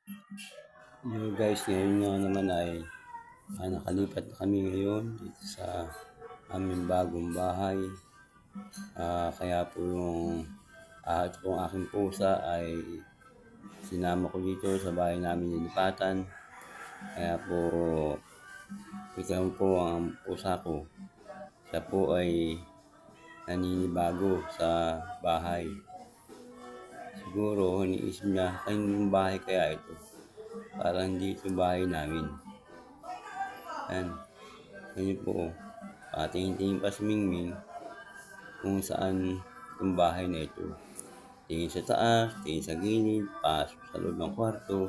Yo guys, ngayon nga naman ay nakalipat na kami ngayon dito sa aming bagong bahay. Kaya po itong aking pusa ay sinama ko dito sa bahay namin nilipatan. Kaya po ito po ang pusa ko. Siya po ay naninibago sa bahay. Siguro iniisip niya, kaninong bahay kaya ito? Parang hindi ito bahay namin. Yan. Ganyan po. Tingin-tingin pa si Mingming kung saan itong bahay na ito. Tingin sa taas, tingin sa gilid, pasok sa loob ng kwarto.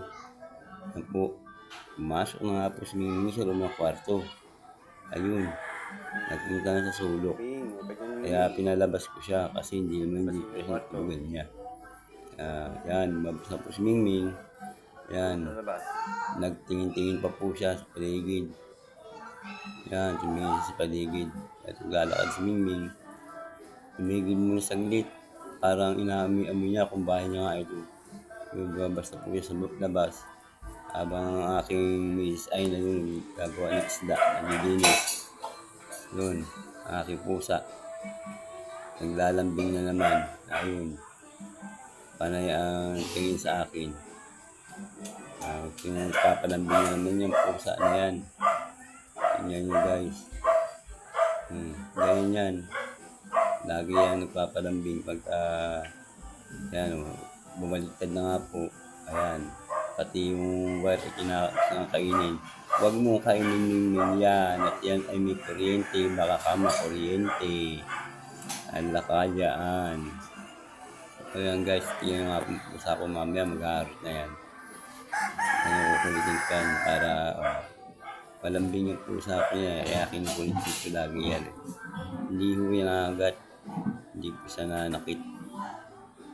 Yan po. Pumasok na nga po si Mingming sa loob ng kwarto. Ayun. Nagpunta na sa sulok. Kaya pinalabas ko siya kasi hindi naman dito siya natulugan niya. Yan. Mabos na po si Mingming. Yan. Nagtingin-tingin pa po siya sa paligid. Yan, tumingin sa paligid. At naglalakad si Mingming. Tumigil muna saglit. Parang inaamoy-amoy niya kung bahay niya nga ito. Lumabas na po siya sa labas. Habang ang aking miss ay gagawa ng isda. Naglilinis. Yun, ang aking pusa. Naglalambing na naman. Ayun. Panay ang tingin sa akin. Pinagpapalambing na naman yung pusa na yan. Tingnan nyo guys. Ganyan yan. Lagi yan nagpapalambing pagka bumaliktad na nga po. Ayan. Pati yung wire kinakainin. Huwag mo kainin yan. At yan ay may kuryente. Baka ka makuryente. Ang lakayaan. Ayan guys. Tingnan nga po pusa ko mamaya. Mag-aaros na yan. Kukulitin ka para palambing yung pusa ko niya. Kaya kinukulitin ko lagi yan. Hindi ho yan nakagat. Hindi po siya nanakit.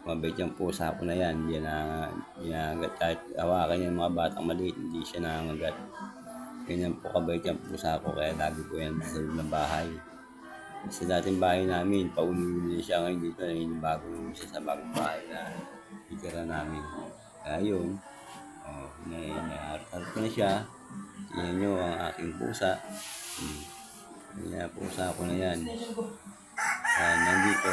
Mabait yung pusa ko na yan. Hindi nangagat. Kahit hawakan yung mga batang maliit, hindi siya nangagat. Ganyan po kabait yung pusa ko. Kaya lagi po yan sa loob ng bahay. Sa dating bahay namin, pauli-uli siya ngayon dito. Bago siya sa bagong bahay na itira namin. Kaya yun. Naharap ko na siya. Tingnan nyo ang aking pusa. Yan, pusa ko na yan. Nandito.